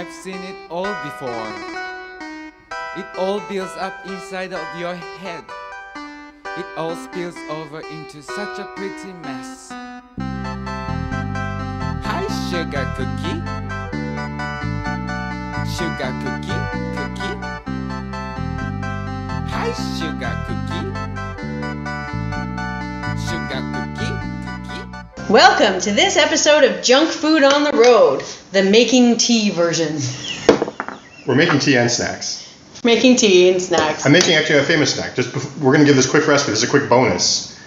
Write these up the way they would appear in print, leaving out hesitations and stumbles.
I've seen it all before. It all builds up inside of your head. It all spills over into such a pretty mess. Hi, sugar cookie. Sugar cookie, cookie. Hi, sugar cookie. Sugar cookie, cookie. Welcome to this episode of Junk Food on the Road, the making tea version. We're making tea and snacks. Making tea and snacks. I'm making actually a famous snack. We're going to give this quick recipe. This is a quick bonus.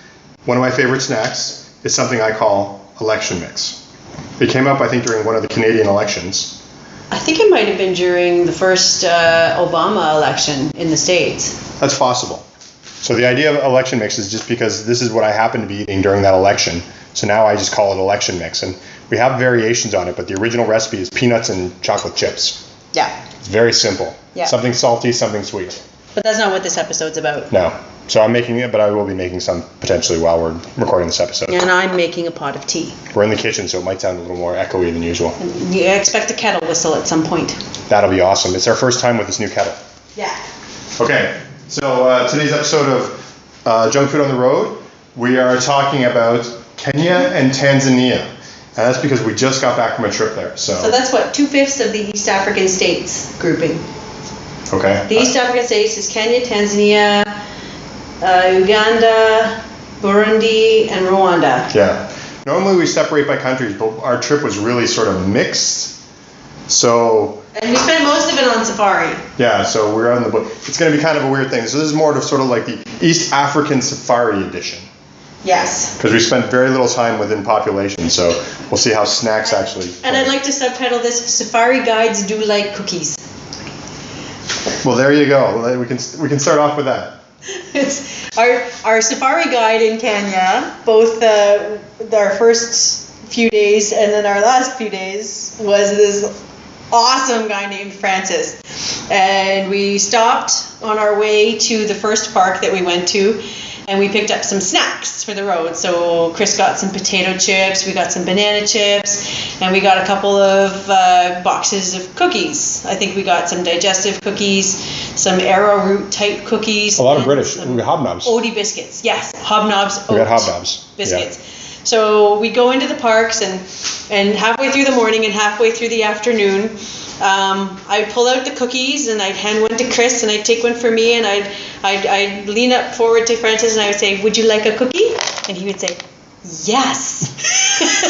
One of my favorite snacks is something I call election mix. It came up, I think, during one of the Canadian elections. I think it might have been during the first Obama election in the States. That's possible. So the idea of election mix is just because this is what I happen to be eating during that election. So now I just call it election mix. And we have variations on it, but the original recipe is peanuts and chocolate chips. Yeah. It's very simple. Yeah. Something salty, something sweet. But that's not what this episode's about. No. So I'm making it, but I will be making some potentially while we're recording this episode. And I'm making a pot of tea. We're in the kitchen, so it might sound a little more echoey than usual. You expect a kettle whistle at some point. That'll be awesome. It's our first time with this new kettle. Yeah. Okay, so today's episode of Junk Food on the Road, we are talking about Kenya and Tanzania. And that's because we just got back from a trip there. So that's what, 2/5 of the East African states grouping. Okay. The East African states is Kenya, Tanzania, Uganda, Burundi, and Rwanda. Yeah. Normally we separate by countries, but our trip was really sort of mixed. So. And we spent most of it on safari. Yeah, so we're on the book. It's going to be kind of a weird thing. So this is more of sort of like the East African Safari edition. Yes. Because we spent very little time within population, so we'll see how snacks actually. And I'd like to subtitle this "Safari Guides Do Like Cookies." Well, there you go. We can start off with that. It's our safari guide in Kenya, both our first few days and then our last few days, was this awesome guy named Francis. And we stopped on our way to the first park that we went to, and we picked up some snacks for the road. So Chris got some potato chips, we got some banana chips, and we got a couple of boxes of cookies. I think we got some digestive cookies, some arrowroot type cookies. A lot of British. We got hobnobs. Oaty biscuits, yes, hobnobs. We got hobnobs. Biscuits. Yeah. So we go into the parks, and halfway through the morning and halfway through the afternoon, I'd pull out the cookies and I'd hand one to Chris and I'd take one for me, and I'd lean up forward to Francis and I would say, "Would you like a cookie?" And he would say, "Yes."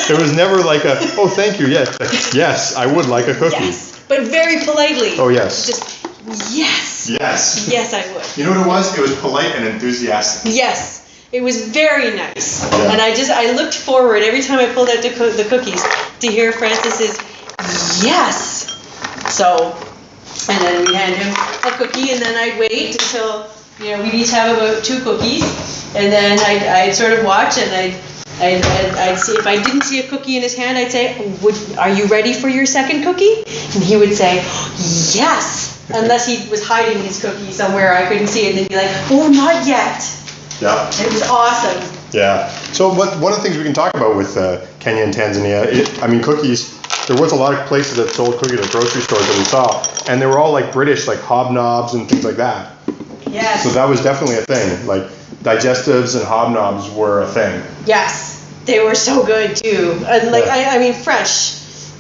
There was never like a, "Oh, thank you, yes, yes, I would like a cookie." Yes, but very politely. Oh, yes. Just, yes. Yes. Yes, I would. You know what it was? It was polite and enthusiastic. Yes. It was very nice. Yeah. And I looked forward every time I pulled out the cookies to hear Francis's yes. So, and then we'd hand him a cookie, and then I'd wait until, we'd each have about 2 cookies, and then I'd sort of watch, and I'd see, if I didn't see a cookie in his hand, I'd say, "Are you ready for your second cookie?" And he would say, "Yes," unless he was hiding his cookie somewhere I couldn't see it, and they'd be like, "Oh, not yet." Yeah. It was awesome. Yeah. So one of the things we can talk about with Kenya and Tanzania, cookies. There was a lot of places that sold cookies at grocery stores that we saw, and they were all like British, like hobnobs and things like that. Yes. So that was definitely a thing. Like digestives and hobnobs were a thing. Yes, they were so good too. And fresh.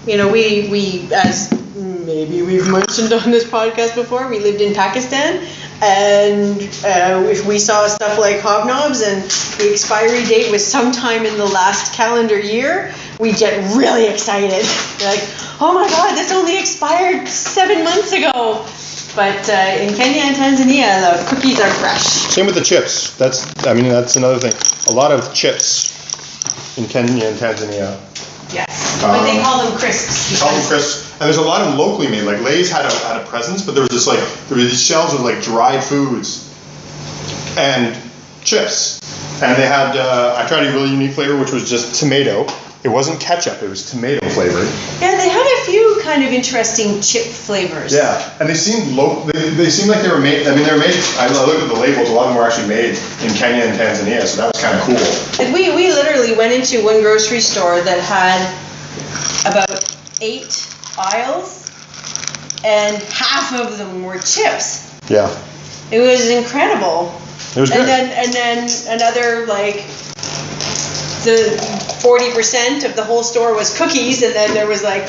We as maybe we've mentioned on this podcast before, we lived in Pakistan, and if we saw stuff like hobnobs and the expiry date was sometime in the last calendar year, we'd get really excited. Like, "Oh my God, this only expired 7 months ago." But in Kenya and Tanzania, the cookies are fresh. Same with the chips. That's another thing. A lot of chips in Kenya and Tanzania. Yes, but they call them crisps. They call them crisps. And there's a lot of them locally made. Like Lay's had a presence, but there were these shelves of like dried foods and chips. And they had, I tried a really unique flavor, which was just tomato. It wasn't ketchup, it was tomato flavored. Yeah, they had a few kind of interesting chip flavors. Yeah, and they seemed they seemed like they were made, they were made, I looked at the labels, a lot of them were actually made in Kenya and Tanzania, so that was kind of cool. Like we literally went into one grocery store that had about 8 aisles and half of them were chips. Yeah. It was incredible. It was good. And then another like the 40% of the whole store was cookies, and then there was like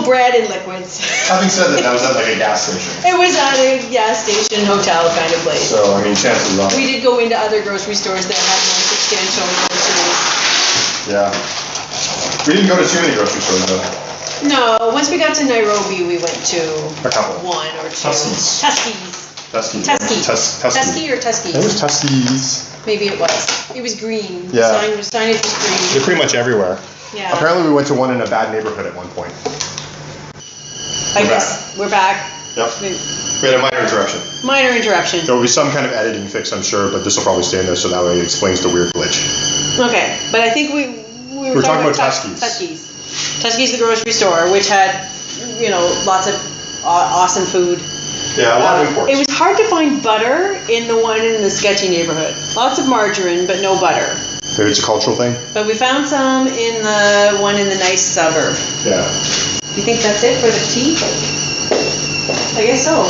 bread and liquids. Having said that, that was at like a gas station. It was at a gas station hotel kind of place. So I mean, chances are. We did go into other grocery stores that had more substantial groceries. Yeah. We didn't go to too many grocery stores though. No, once we got to Nairobi, we went to A couple. one or two. Tuskies. Tusky or Tusky? It was Tuskies. Maybe it was. It was green. Yeah. The signage was green. They're pretty much everywhere. Yeah. Apparently we went to one in a bad neighborhood at one point. We're back. Yep. We had a minor interruption. Minor interruption. There will be some kind of editing fix, I'm sure, but this will probably stay in there so that way it explains the weird glitch. Okay, but I think we were talking about Tuskies. Tuskies, the grocery store, which had, lots of awesome food. Yeah, a lot of imports. It was hard to find butter in the one in the sketchy neighborhood. Lots of margarine, but no butter. Maybe it's a cultural thing? But we found some in the one in the nice suburb. Yeah. You think that's it for the tea? I guess so.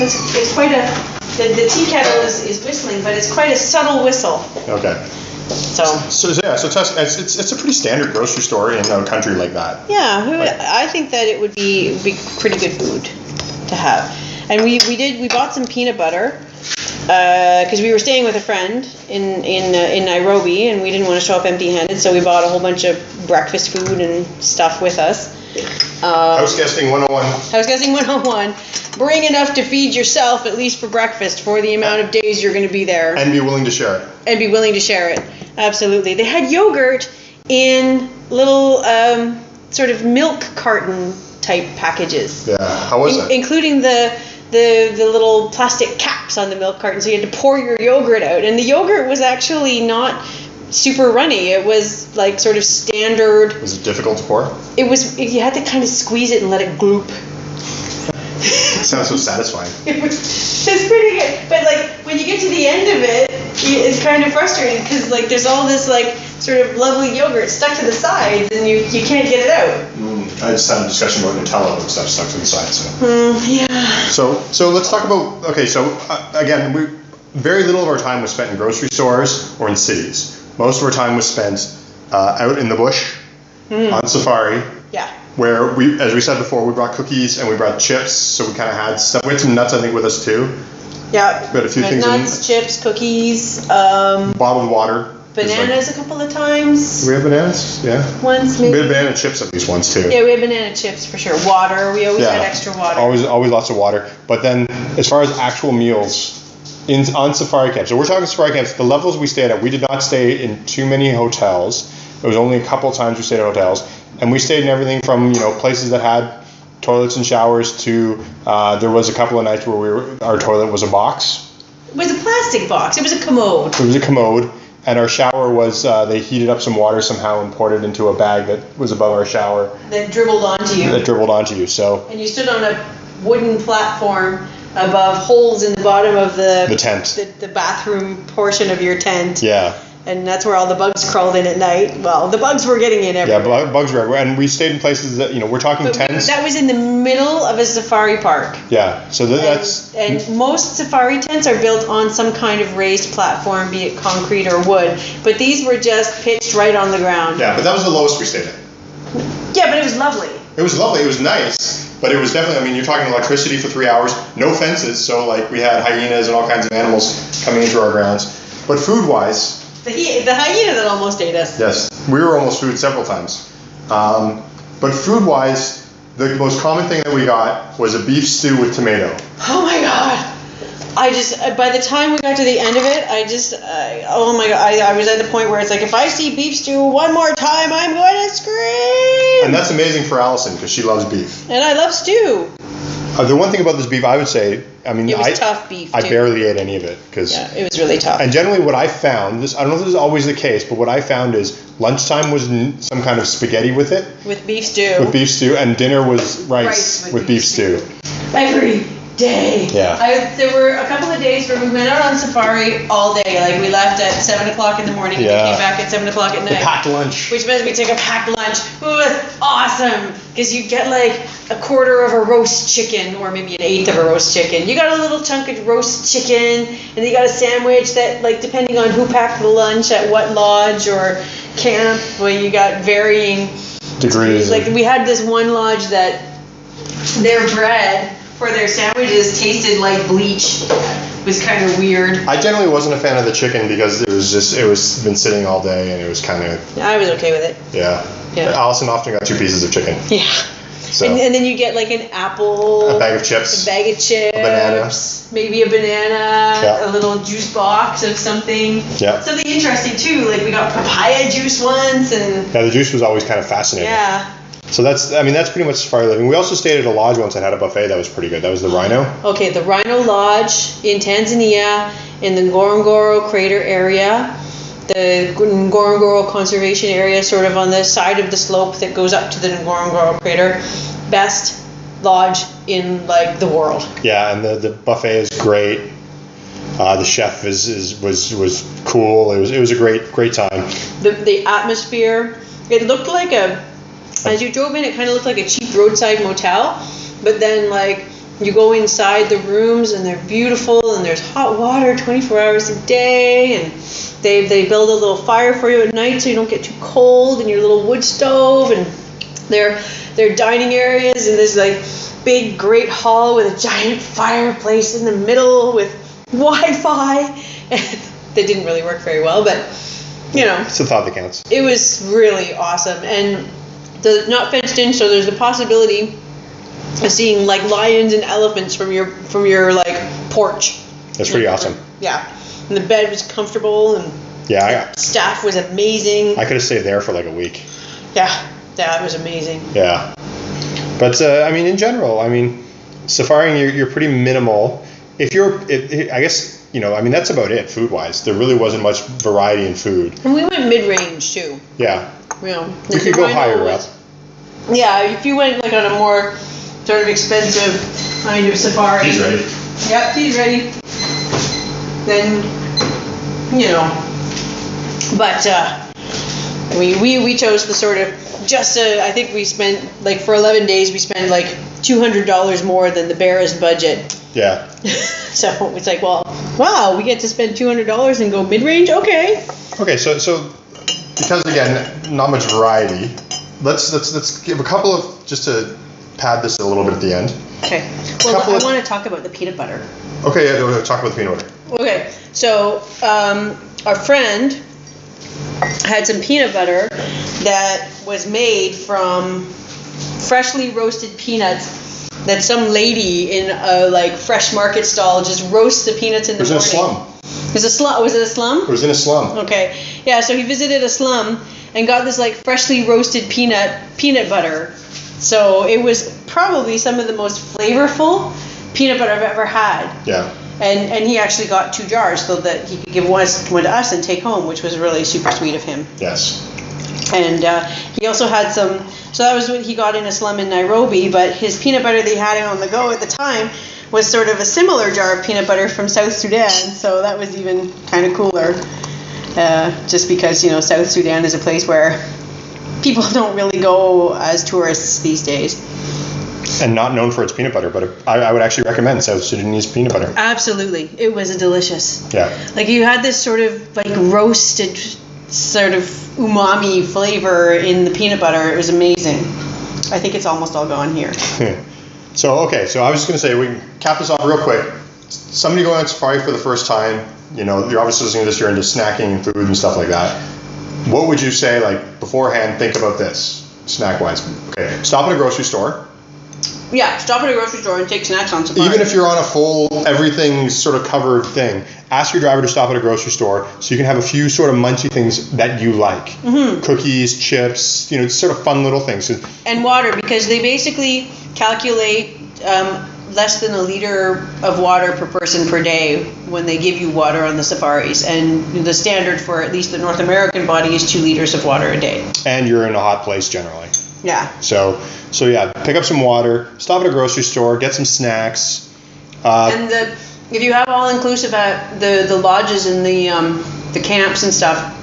It's quite a... The tea kettle is whistling, but it's quite a subtle whistle. Okay. So it's a pretty standard grocery store in a country like that. Yeah, I think that it would be pretty good food to have. And we bought some peanut butter because we were staying with a friend in Nairobi, and we didn't want to show up empty-handed, so we bought a whole bunch of breakfast food and stuff with us. House guesting 101. House guesting 101. Bring enough to feed yourself, at least for breakfast, for the amount of days you're going to be there. And be willing to share it. Absolutely. They had yogurt in little sort of milk carton type packages. Yeah. How was it? Including the little plastic caps on the milk carton, so you had to pour your yogurt out. And the yogurt was actually not super runny. It was like sort of standard. Was it difficult to pour? You had to kind of squeeze it and let it gloop. It sounds so satisfying. It's pretty good, but like when you get to the end of it, it's kind of frustrating because like there's all this like sort of lovely yogurt stuck to the sides, and you can't get it out. I just had a discussion about Nutella and stuff stuck to the sides. So. Yeah. So let's talk about again, very little of our time was spent in grocery stores or in cities. Most of our time was spent out in the bush on safari. Yeah. Where as we said before, we brought cookies and we brought chips, so we kind of had stuff. We had some nuts, I think, with us too. Yeah. We had a few things. Nuts, chips, cookies. Bottled water. Bananas a couple of times. Do we have bananas? Yeah. Once maybe. We had banana chips at least once too. Yeah, we had banana chips for sure. Water. We always had extra water. Always lots of water. But then, as far as actual meals. On safari camps. So we're talking safari camps. The levels we stayed at, we did not stay in too many hotels. It was only a couple times we stayed at hotels, and we stayed in everything from places that had toilets and showers to there was a couple of nights where our toilet was a box. It was a plastic box. It was a commode. It was a commode, and our shower was they heated up some water somehow and poured it into a bag that was above our shower. That dribbled onto you. So. And you stood on a wooden platform above holes in the bottom of the tent, the bathroom portion of your tent. Yeah. And that's where all the bugs crawled in at night. Well, the bugs were getting in everywhere. Yeah, bugs were everywhere. And we stayed in places that, we're talking tents. That was in the middle of a safari park. Yeah, so that's... And most safari tents are built on some kind of raised platform, be it concrete or wood. But these were just pitched right on the ground. Yeah, but that was the lowest we stayed at. Yeah, but it was lovely. It was lovely. It was nice. But it was definitely, you're talking electricity for 3 hours, no fences, so we had hyenas and all kinds of animals coming into our grounds. But food-wise... The hyena that almost ate us. Yes, we were almost food several times. But food-wise, the most common thing that we got was a beef stew with tomato. Oh my God. By the time we got to the end of it, I was at the point where it's like, if I see beef stew one more time, I'm going to scream. And that's amazing for Allison, because she loves beef. And I love stew. The one thing about this beef, I would say, it was tough beef, I barely ate any of it. Yeah, it was really tough. And generally what I found, I don't know if this is always the case, but what I found is lunchtime was some kind of spaghetti with it. With beef stew. And dinner was rice with beef stew. I agree. day. Yeah. There were a couple of days where we went out on safari all day. Like we left at 7 o'clock in the morning and we came back at 7 o'clock at night. Packed lunch. Which meant we took a packed lunch. It was awesome because you get like a quarter of a roast chicken or maybe an eighth of a roast chicken. You got a little chunk of roast chicken and then you got a sandwich that, like, depending on who packed the lunch at what lodge or camp, where you got varying degrees. Like we had this one lodge that their bread for their sandwiches tasted like bleach. It was kind of weird. I generally wasn't a fan of the chicken because it was been sitting all day and it was kind of. I was okay with it. Yeah. Allison often got 2 pieces of chicken. Yeah. So. And then you get like an apple. A bag of chips. A banana. Maybe a banana. Yeah. A little juice box of something. Yeah. Something interesting too. Like we got papaya juice once and. Yeah, the juice was always kind of fascinating. Yeah. So that's pretty much safari living. We also stayed at a lodge once that had a buffet that was pretty good. That was the Rhino. Okay, the Rhino Lodge in Tanzania in the Ngorongoro crater area. The Ngorongoro conservation area, sort of on the side of the slope that goes up to the Ngorongoro crater. Best lodge in like the world. Yeah, and the buffet is great. The chef was cool. It was a great time. The atmosphere. It looked like as you drove in, it kind of looked like a cheap roadside motel, but then like you go inside the rooms and they're beautiful and there's hot water 24 hours a day, and they build a little fire for you at night so you don't get too cold, and your little wood stove, and their dining areas in this like big great hall with a giant fireplace in the middle with Wi-Fi. That didn't really work very well, but you know, it's the thought that counts. It was really awesome, and not fenced in, so there's the possibility of seeing like lions and elephants from your like porch. That's pretty awesome. Yeah, and the bed was comfortable, and staff was amazing. I could have stayed there for like a week. Yeah, it was amazing. Yeah, but I mean, in general, I mean, safaring you're pretty minimal. I guess. You know, I mean, that's about it food-wise. There really wasn't much variety in food. And we went mid-range too. Yeah. You know, you could go higher up. Yeah, if you went like on a more sort of expensive kind of safari. Tea's ready. Yep, tea's ready. Then, you know, but we chose the sort of I think we spent like for 11 days we spent like $200 more than the barest budget. Yeah. So it's like, well, wow, we get to spend $200 and go mid-range? Okay. Okay, so because again, not much variety, let's give a couple of, just to pad this a little bit at the end. Okay. Well, I want to talk about the peanut butter. Okay, yeah, we'll talk about the peanut butter. Okay, so our friend had some peanut butter that was made from freshly roasted peanuts that some lady in a like fresh market stall just roasts the peanuts in the morning. It was in a slum. Was it a slum? It was in a slum. Okay. Yeah, so he visited a slum and got this like freshly roasted peanut butter. So it was probably some of the most flavorful peanut butter I've ever had. Yeah. And he actually got 2 jars so that he could give one to us and take home, which was really super sweet of him. Yes. And he also had some, so that was what he got in a slum in Nairobi, but his peanut butter that he had on the go at the time was sort of a similar jar of peanut butter from South Sudan, so that was even kind of cooler, just because, you know, South Sudan is a place where people don't really go as tourists these days. And not known for its peanut butter, but I would actually recommend South Sudanese peanut butter. Absolutely. It was delicious. Yeah. Like you had this sort of like roasted sort of umami flavor in the peanut butter. It was amazing. I think it's almost all gone here. So I was just going to say, we can cap this off real quick. Somebody going on safari for the first time, you know, you're obviously listening to this, you're into snacking and food and stuff like that. What would you say, like, beforehand, think about this, snack-wise? Okay, stop at a grocery store. Yeah, stop at a grocery store and take snacks on safari. Even if you're on a full, everything sort of covered thing, ask your driver to stop at a grocery store so you can have a few sort of munchy things that you like. Mm-hmm. Cookies, chips, you know, sort of fun little things. And water, because they basically calculate less than a liter of water per person per day when they give you water on the safaris. And the standard for at least the North American body is 2 liters of water a day. And you're in a hot place generally. Yeah. So yeah, pick up some water, stop at a grocery store, get some snacks, And if you have all inclusive at the lodges and the camps and stuff,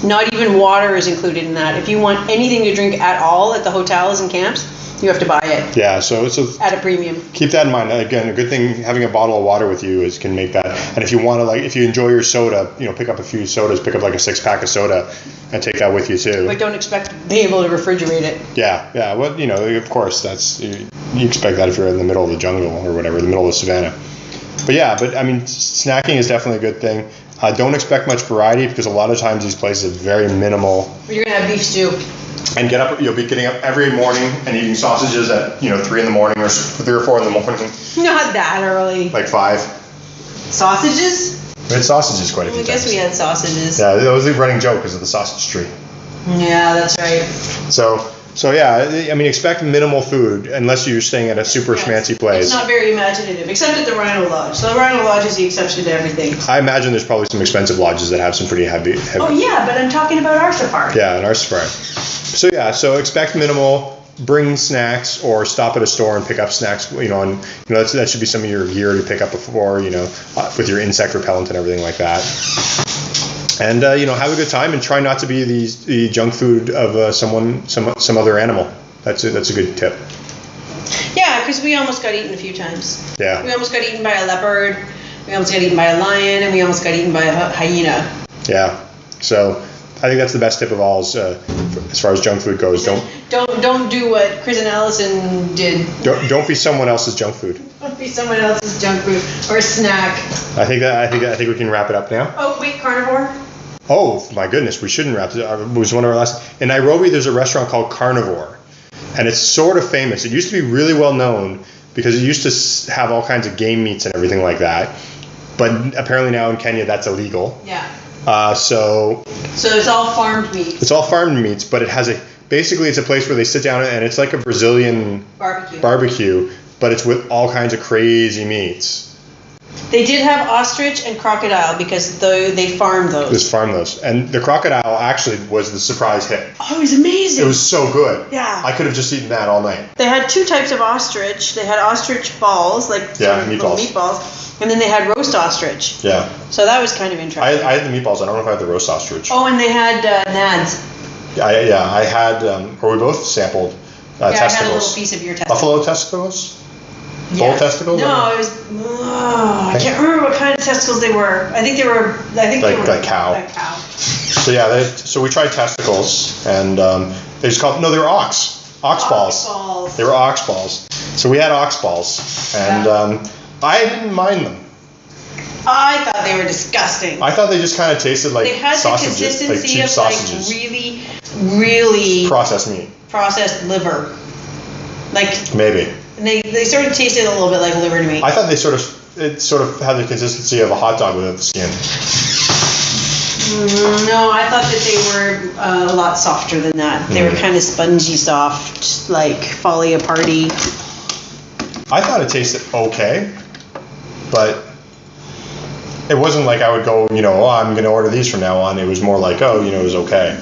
not even water is included in that. If you want anything to drink at all at the hotels and camps, you have to buy it. Yeah, so at a premium. Keep that in mind. Again, a good thing having a bottle of water with you can make that. And if you want to, if you enjoy your soda, pick up a few sodas, pick up like a 6-pack of soda, and take that with you too. But don't expect to be able to refrigerate it. Yeah. Well, of course, that's you expect that if you're in the middle of the jungle or whatever, the middle of the savannah. But I mean, snacking is definitely a good thing. Don't expect much variety because a lot of times these places are very minimal. You're gonna have beef stew. And you'll be getting up every morning and eating sausages at 3 in the morning or 3 or 4 in the morning. Not that early. Like 5. Sausages? We had sausages quite a few times. I guess we had sausages. Yeah, that was a running joke because of the sausage tree. Yeah, that's right. So yeah, I mean, expect minimal food unless you're staying at a super schmancy place. It's not very imaginative, except at the Rhino Lodge. So the Rhino Lodge is the exception to everything. I imagine there's probably some expensive lodges that have some pretty heavy. Oh yeah, but I'm talking about our safari. Yeah, in our safari. So expect minimal. Bring snacks or stop at a store and pick up snacks. And that should be some of your gear to pick up before. With your insect repellent and everything like that. And have a good time and try not to be the junk food of some other animal. That's a good tip. Yeah, because we almost got eaten a few times. Yeah. We almost got eaten by a leopard. We almost got eaten by a lion, and we almost got eaten by a hyena. Yeah. So I think that's the best tip of all. Is, as far as junk food goes, don't do what Chris and Allison did. Don't be someone else's junk food. Don't be someone else's junk food or snack. I think we can wrap it up now. Oh wait, carnivore. Oh my goodness, we shouldn't wrap it. It was one of our last. In Nairobi, there's a restaurant called Carnivore, and it's sort of famous. It used to be really well known because it used to have all kinds of game meats and everything like that. But apparently now in Kenya, that's illegal. Yeah. So it's all farmed meats. It's all farmed meats, but basically it's a place where they sit down and it's like a Brazilian barbecue, but it's with all kinds of crazy meats. They did have ostrich and crocodile because they farmed those. Just farmed those. And the crocodile actually was the surprise hit. Oh, it was amazing. It was so good. Yeah. I could have just eaten that all night. They had 2 types of ostrich. They had ostrich balls, meatballs. And then they had roast ostrich. Yeah. So that was kind of interesting. I had the meatballs. I don't know if I had the roast ostrich. Oh, and they had nads. I had, or we both sampled testicles. I had a little piece of your testicle. Buffalo testicles? Yeah. Full testicles? No, it was. I can't remember what kind of testicles they were. I think they were. Like cow. Like cow. So yeah, so we tried testicles, and they just called they were ox balls. They were ox balls. So we had ox balls, and I didn't mind them. I thought they were disgusting. I thought they just kind of tasted like they had sausages, the consistency like cheap of sausages. Like really, really processed meat. Processed liver. Like maybe. And they sort of tasted a little bit like liver to me. I thought it sort of had the consistency of a hot dog without the skin. No, I thought that they were a lot softer than that. They were kind of spongy soft, like Folly a Party. I thought it tasted okay, but it wasn't like I would go, I'm going to order these from now on. It was more like, it was okay.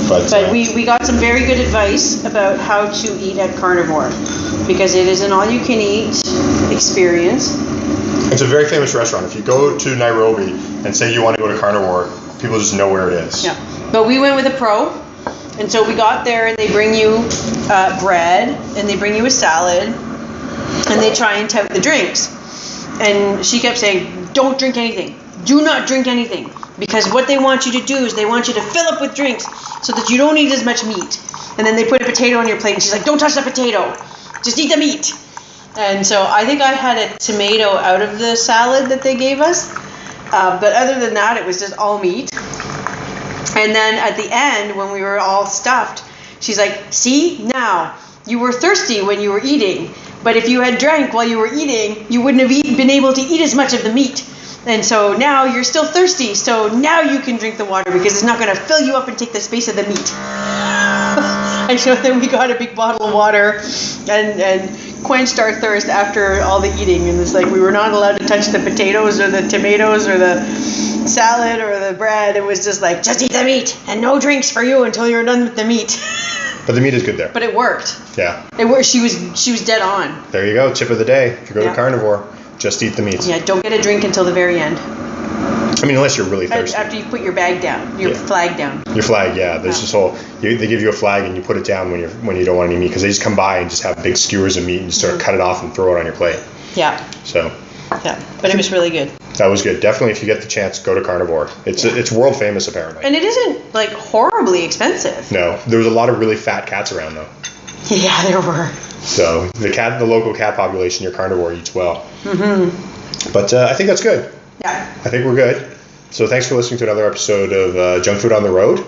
But we got some very good advice about how to eat at Carnivore because it is an all-you-can-eat experience. It's a very famous restaurant. If you go to Nairobi and say you want to go to Carnivore, people just know where it is. Yeah, but we went with a pro, and so we got there and they bring you bread and they bring you a salad and they try and tout the drinks. And she kept saying, don't drink anything. Do not drink anything. Because what they want you to do is they want you to fill up with drinks so that you don't eat as much meat. And then they put a potato on your plate and she's like, don't touch the potato. Just eat the meat. And so I think I had a tomato out of the salad that they gave us. But other than that, it was just all meat. And then at the end, when we were all stuffed, she's like, see, now, you were thirsty when you were eating. But if you had drank while you were eating, you wouldn't have been able to eat as much of the meat. And so now you're still thirsty, so now you can drink the water because it's not going to fill you up and take the space of the meat. And so then we got a big bottle of water and quenched our thirst after all the eating. And it's like we were not allowed to touch the potatoes or the tomatoes or the salad or the bread. It was just like, just eat the meat and no drinks for you until you're done with the meat. But the meat is good there. But it worked. Yeah. It worked. She was dead on. There you go. Tip of the day. If you go Yeah. to carnivore, just eat the meat. Yeah, don't get a drink until the very end. I mean, unless you're really thirsty. After you put your bag down, your Yeah. flag down. Your flag, yeah. There's this whole. They give you a flag and you put it down when you don't want any meat because they just come by and just have big skewers of meat and just cut it off and throw it on your plate. Yeah. So. Yeah, but it was really good. That was good. Definitely, if you get the chance, go to carnivore. It's world famous apparently. And it isn't like horribly expensive. No, there was a lot of really fat cats around though. Yeah, there were. So the local cat population, your carnivore eats well. Mm-hmm. But I think that's good. Yeah. I think we're good. So thanks for listening to another episode of Junk Food on the Road,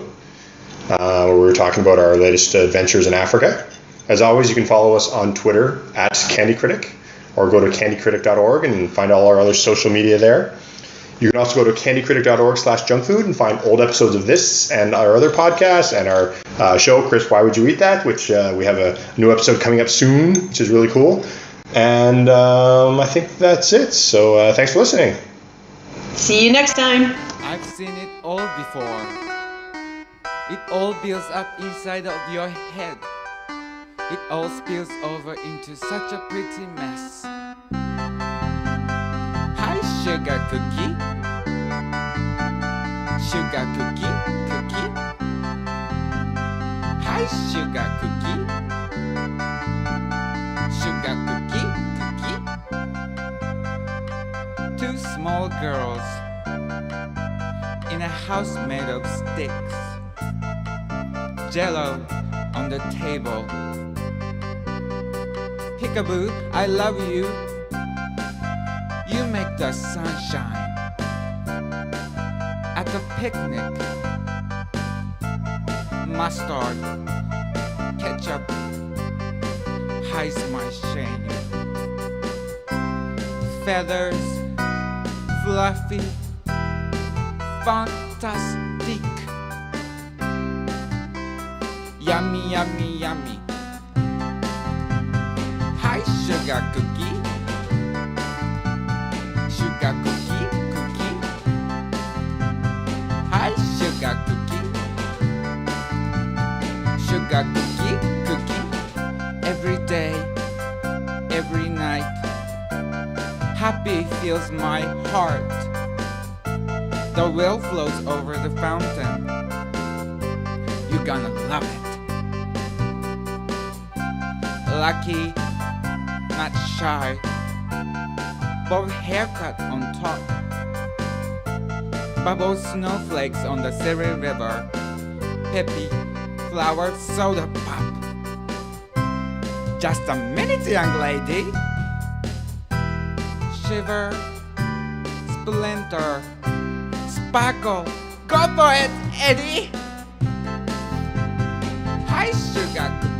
where we were talking about our latest adventures in Africa. As always, you can follow us on Twitter at Candy Critic, or go to candycritic.org and find all our other social media there. You can also go to candycritic.org/junkfood and find old episodes of this and our other podcasts and our show, Chris, Why Would You Eat That?, which we have a new episode coming up soon, which is really cool. And I think that's it. So thanks for listening. See you next time. I've seen it all before. It all builds up inside of your head. It all spills over into such a pretty mess. Hi, sugar cookie. Sugar cookie, cookie. Hi, sugar cookie. Sugar cookie, cookie. Two small girls in a house made of sticks. Jello on the table. Peekaboo, I love you. You make the sunshine. At the picnic, mustard, ketchup hides my shame. Feathers, fluffy, fantastic. Yummy, yummy, yummy. Hi, sugar cookie. Sugar cookie, cookie. Hi, sugar cookie. Sugar cookie, cookie. Every day, every night. Happy fills my heart. The well flows over the fountain. You're gonna love it. Lucky, not shy. Bob haircut on top. Bubble snowflakes on the Surrey River. Peppy, flower soda pop. Just a minute, young lady. Shiver, splinter, sparkle. Go for it, Eddie. Hi, sugar cookie.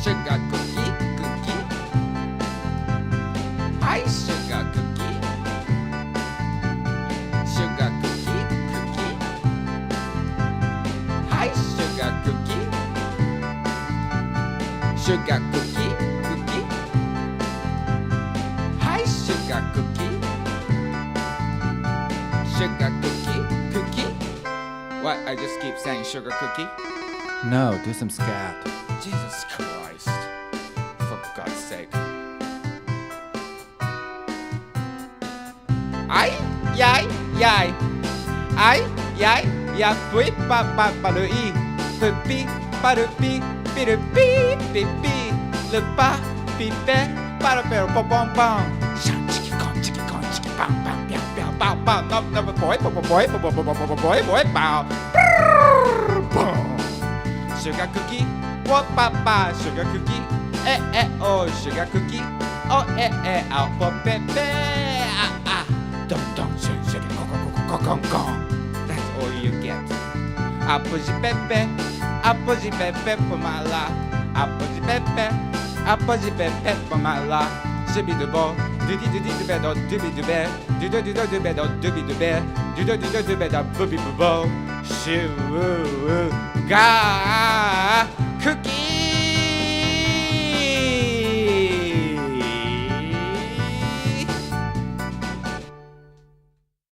Sugar cookie, cookie. Hi, sugar cookie. Sugar cookie, cookie. Hi, sugar cookie. Sugar cookie, cookie. Hi, sugar cookie. Sugar cookie, cookie. What? I just keep saying sugar cookie? No, do some scat. Jesus Christ. For God's sake. Ay, yay, yay. Ay, yay, ya pui pa pa pa le i. Pi pa le pi, pi le pi, pi pi. Le pa, pi pe, pa le pe, pom pom pom. Shan chiki kon, chiki pam pam, piao piao, pow pow. No, no, boy, boy, boy, boy, boy, boy, boy, boy, pow. Sugar cookie, what papa, sugar cookie, oh, sugar cookie, oh, oh, for pepe, dum, sugar, gong. That's all you get. Apple pepe for my la, apple pepe for my la. Shibby the ball, do bed, do bed, booby boo, shoo, ga, cookie.